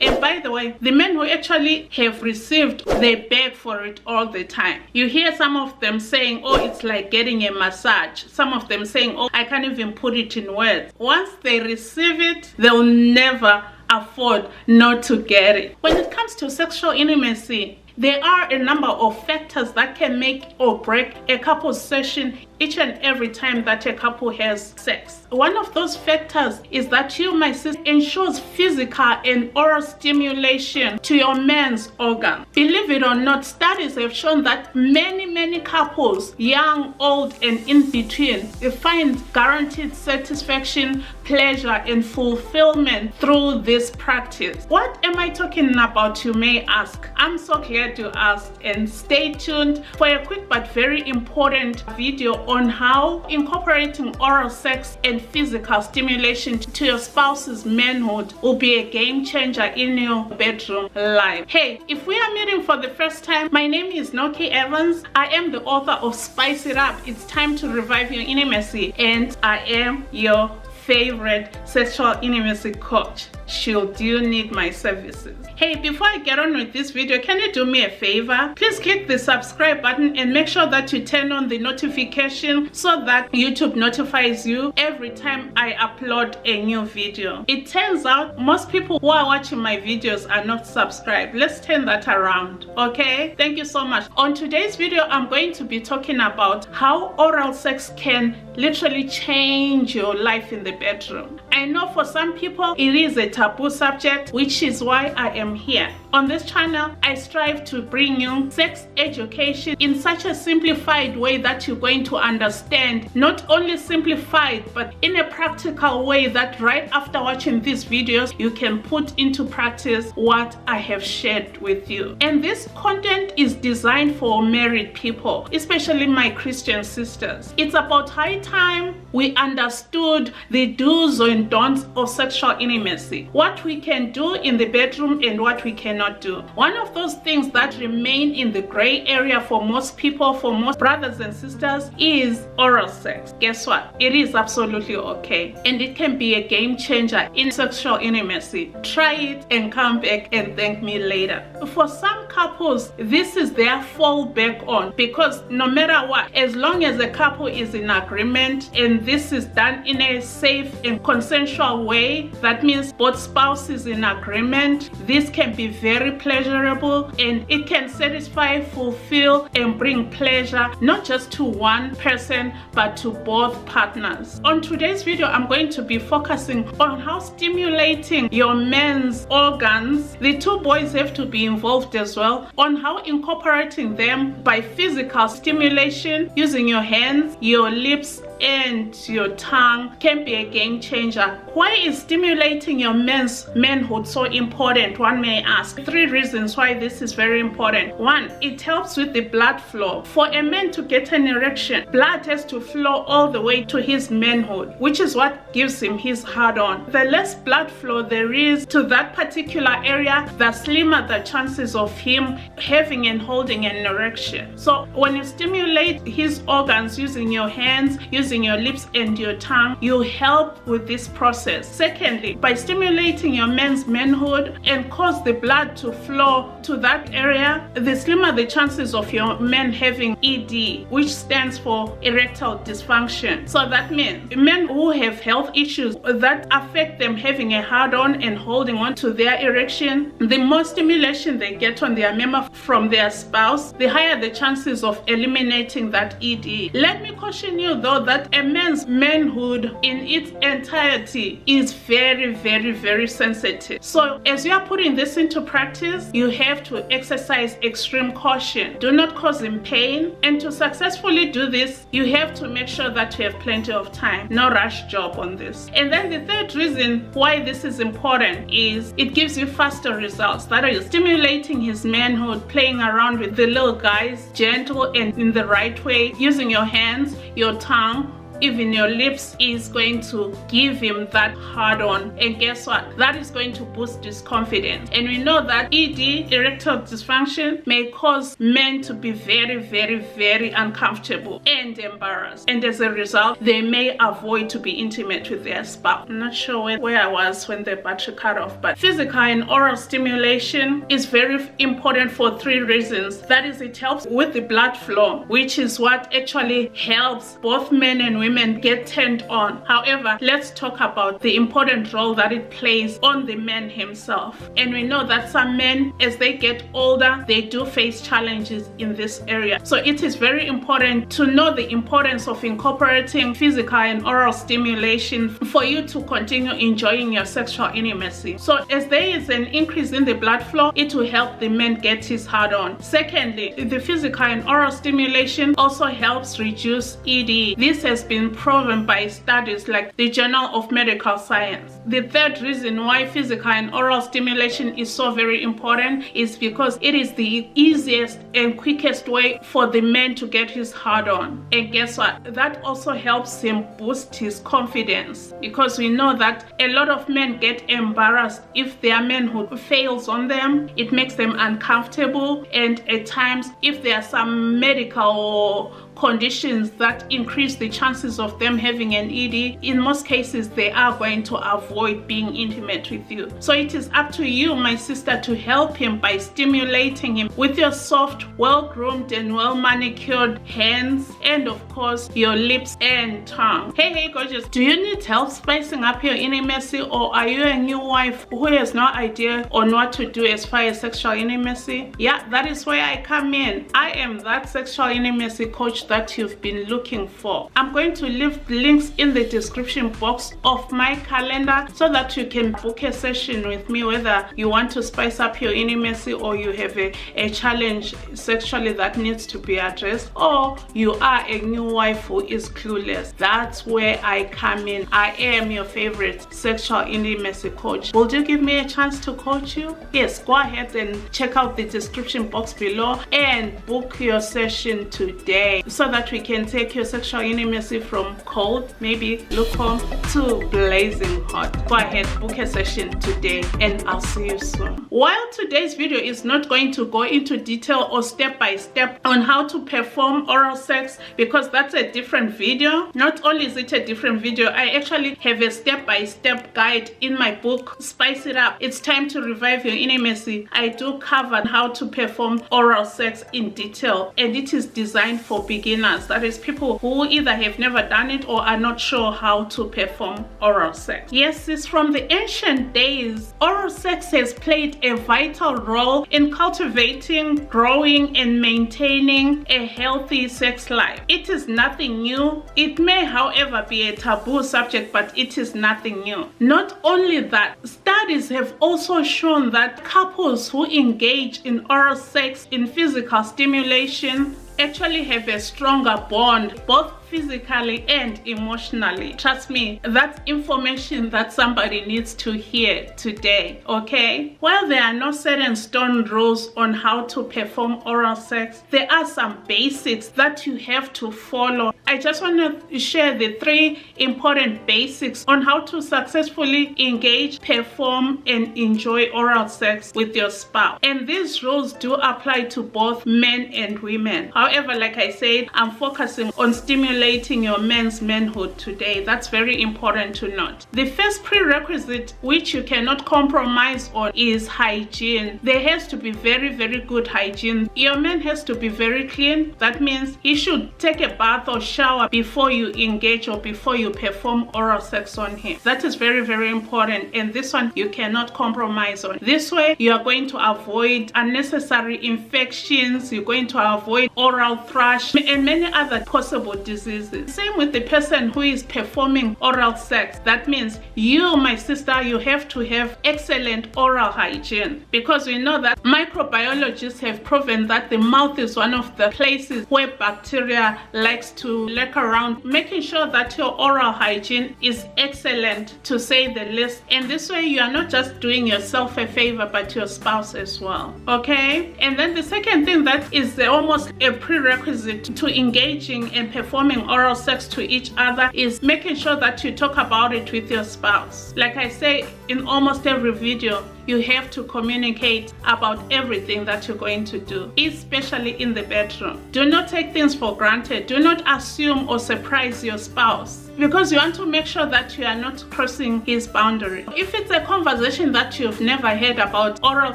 And by the way, the men who actually have received, they beg for it all the time. You hear some of them saying, oh, it's like getting a massage. Some of them saying, oh, I can't even put it in words. Once they receive it, they'll never afford not to get it. When it comes to sexual intimacy, there are a number of factors that can make or break a couple's session each and every time that a couple has sex. One of those factors is that you, my sister, ensures physical and oral stimulation to your man's organ. Believe it or not, studies have shown that many couples, young, old, and in between, they find guaranteed satisfaction, pleasure, and fulfillment through this practice. What am I talking about, you may ask? I'm so glad you asked, and stay tuned for a quick but very important video on how incorporating oral sex and physical stimulation to your spouse's manhood will be a game changer in your bedroom life. Hey, if we are meeting for the first time, my name is Nokie Evans. I am the author of Spice It Up. It's time to revive your intimacy, and I am your favorite sexual intimacy coach should you need my services. Hey, before I get on with this video, can you do me a favor? Please click the subscribe button and make sure that you turn on the notification so that YouTube notifies you every time I upload a new video. It turns out most people who are watching my videos are not subscribed. Let's turn that around, okay? Thank you so much. On today's video, I'm going to be talking about how oral sex can literally change your life in the bedroom. I know for some people it is a taboo subject, which is why I am here. On this channel, I strive to bring you sex education in such a simplified way that you're going to understand, not only simplified, but in a practical way that right after watching these videos, you can put into practice what I have shared with you. And this content is designed for married people, especially my Christian sisters. It's about high time we understood the do's and don'ts of sexual intimacy, what we can do in the bedroom and what we cannot do. One of those things that remain in the gray area for most people, for most brothers and sisters, is oral sex. Guess what? It is absolutely okay, and it can be a game changer in sexual intimacy. Try it and come back and thank me later. For some couples, this is their fallback on, because no matter what, as long as the couple is in agreement and this is done in a safe and consensual way, that means both spouses in agreement, this can be very pleasurable, and it can satisfy, fulfill, and bring pleasure not just to one person but to both partners. On today's video, I'm going to be focusing on how stimulating your men's organs, the two boys have to be involved as well, on how incorporating them by physical stimulation using your hands, your lips, and your tongue can be a game changer. Why is stimulating your men's manhood so important, one may ask? 3 reasons why this is very important. 1, it helps with the blood flow. For a man to get an erection, blood has to flow all the way to his manhood, which is what gives him his hard-on. The less blood flow there is to that particular area, the slimmer the chances of him having and holding an erection. So when you stimulate his organs using your hands, using your lips and your tongue, you help with this process. Secondly, by stimulating your man's manhood and cause the blood to flow to that area, the slimmer the chances of your man having ED, which stands for erectile dysfunction. So that means men who have health issues that affect them having a hard-on and holding on to their erection, the more stimulation they get on their member from their spouse, the higher the chances of eliminating that ED. Let me caution you though that a man's manhood in its entirety is very sensitive. So as you are putting this into practice, you have to exercise extreme caution. Do not cause him pain, and to successfully do this, you have to make sure that you have plenty of time. No rush job on this. And then the 3rd reason why this is important is it gives you faster results. That is stimulating his manhood, playing around with the little guys, gentle and in the right way, using your hands, your tongue, even your lips is going to give him that hard-on. And guess what? That is going to boost his confidence. And we know that ED, erectile dysfunction, may cause men to be very, very, very uncomfortable and embarrassed. And as a result, they may avoid to be intimate with their spouse. I'm not sure where I was when the battery cut off, but physical and oral stimulation is very important for 3 reasons. That is, it helps with the blood flow, which is what actually helps both men and women get turned on. However, let's talk about the important role that it plays on the man himself. And we know that some men, as they get older, they do face challenges in this area. So it is very important to know the importance of incorporating physical and oral stimulation for you to continue enjoying your sexual intimacy. So as there is an increase in the blood flow, it will help the man get his hard on. Secondly, the physical and oral stimulation also helps reduce ED. This has been proven by studies like the Journal of Medical Science. The third reason why physical and oral stimulation is so very important is because it is the easiest and quickest way for the man to get his hard on. And guess what? That also helps him boost his confidence, because we know that a lot of men get embarrassed if their manhood fails on them. It makes them uncomfortable, and at times if there are some medical conditions that increase the chances of them having an ED, in most cases they are going to avoid being intimate with you. So it is up to you, my sister, to help him by stimulating him with your soft, well-groomed and well-manicured hands, and of course your lips and tongue. Hey gorgeous, do you need help spicing up your intimacy, or are you a new wife who has no idea on what to do as far as sexual intimacy? Yeah, that is where I come in. I am that sexual intimacy coach that you've been looking for. I'm going to leave links in the description box of my calendar so that you can book a session with me, whether you want to spice up your intimacy, or you have a challenge sexually that needs to be addressed, or you are a new wife who is clueless. That's where I come in. I am your favorite sexual intimacy coach. Will you give me a chance to coach you? Yes, go ahead and check out the description box below and book your session today, so that we can take your sexual intimacy from cold, maybe lukewarm, to blazing hot. Go ahead, book a session today, and I'll see you soon. While today's video is not going to go into detail or step by step on how to perform oral sex, because that's a different video. Not only is it a different video, I actually have a step-by-step guide in my book, Spice It Up. It's time to revive your intimacy. I do cover how to perform oral sex in detail, and it is designed for beginners. That is, people who either have never done it or are not sure how to perform oral sex. Yes, it's from the ancient days. Oral sex has played a vital role in cultivating, growing, and maintaining a healthy sex life. It is nothing new. It may, however, be a taboo subject, but it is nothing new. Not only that, studies have also shown that couples who engage in oral sex in physical stimulation actually have a stronger bond, both physically and emotionally. Trust me, that's information that somebody needs to hear today, okay? While there are no set in stone rules on how to perform oral sex, there are some basics that you have to follow. I just want to share the 3 important basics on how to successfully engage, perform, and enjoy oral sex with your spouse. And these rules do apply to both men and women. However, like I said, I'm focusing on stimulating your man's manhood today. That's very important to note. The first prerequisite, which you cannot compromise on, is hygiene. There has to be very, very good hygiene. Your man has to be very clean. That means he should take a bath or shower before you engage or before you perform oral sex on him. That is very, very important, and this one you cannot compromise on. This way you are going to avoid unnecessary infections, you're going to avoid oral thrush and many other possible diseases. Same with the person who is performing oral sex. That means you, my sister, you have to have excellent oral hygiene, because we know that microbiologists have proven that the mouth is one of the places where bacteria likes to lurk around. Making sure that your oral hygiene is excellent, to say the least, and this way you are not just doing yourself a favor but your spouse as well, okay? And then the second thing that is almost a prerequisite to engaging and performing performing oral sex to each other is making sure that you talk about it with your spouse. Like I say in almost every video, you have to communicate about everything that you're going to do, especially in the bedroom. Do not take things for granted. Do not assume or surprise your spouse, because you want to make sure that you are not crossing his boundary. If it's a conversation that you've never heard about oral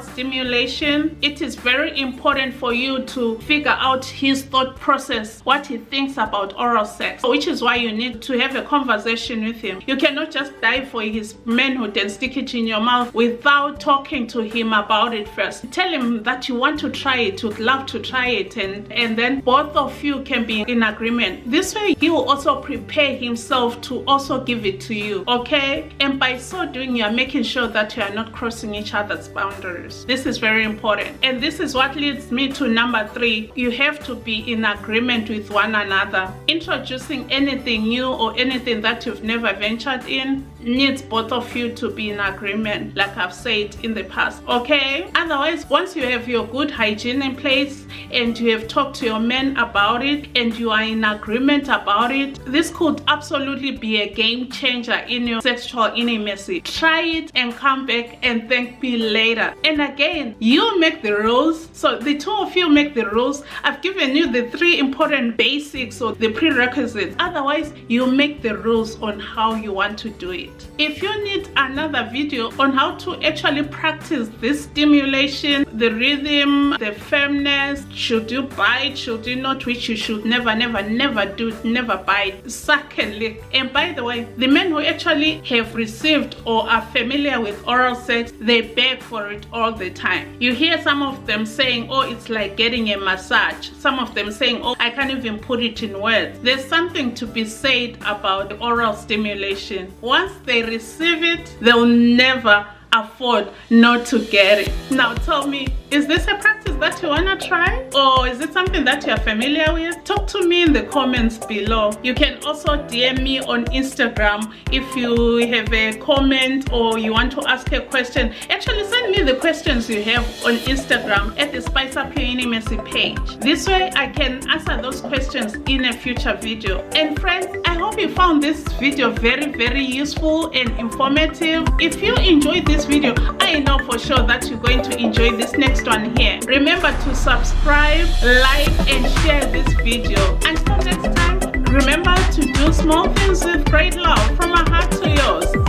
stimulation, it is very important for you to figure out his thought process, what he thinks about oral sex, which is why you need to have a conversation with him. You cannot just dive for his manhood and stick it in your mouth without talking to him about it first. Tell him that you want to try it, you'd love to try it, and then both of you can be in agreement. This way he will also prepare himself to also give it to you, okay? And by so doing, you are making sure that you are not crossing each other's boundaries. This is very important, and this is what leads me to number 3. You have to be in agreement with one another. Introducing anything new or anything that you've never ventured in needs both of you to be in agreement, like I've said in the past, okay? Otherwise, once you have your good hygiene in place and you have talked to your men about it and you are in agreement about it, this could absolutely be a game changer in your sexual intimacy. Try it and come back and thank me later. And again, you make the rules. So the two of you make the rules. I've given you the 3 important basics or the prerequisites. Otherwise, you make the rules on how you want to do it. If you need another video on how to actually practice this stimulation, the rhythm, the firmness, should you bite, should you not, which you should never do, never bite, suck and lick. And by the way, the men who actually have received or are familiar with oral sex, they beg for it all the time. You hear some of them saying, oh, it's like getting a massage. Some of them saying, oh, I can't even put it in words. There's something to be said about oral stimulation. Once they receive it, they'll never afford not to get it. Now tell me, is this a practice that you want to try, or is it something that you're familiar with? Talk to me in the comments below. You can also DM me on Instagram if you have a comment or you want to ask a question. Actually, send me the questions you have on Instagram at the Spice Up Your Intimacy page. This way I can answer those questions in a future video. And friends, I hope you found this video very useful and informative. If you enjoyed this video, I know for sure that you're going to enjoy this next one here. Remember to subscribe, like, and share this video. Until next time, remember to do small things with great love from my heart to yours.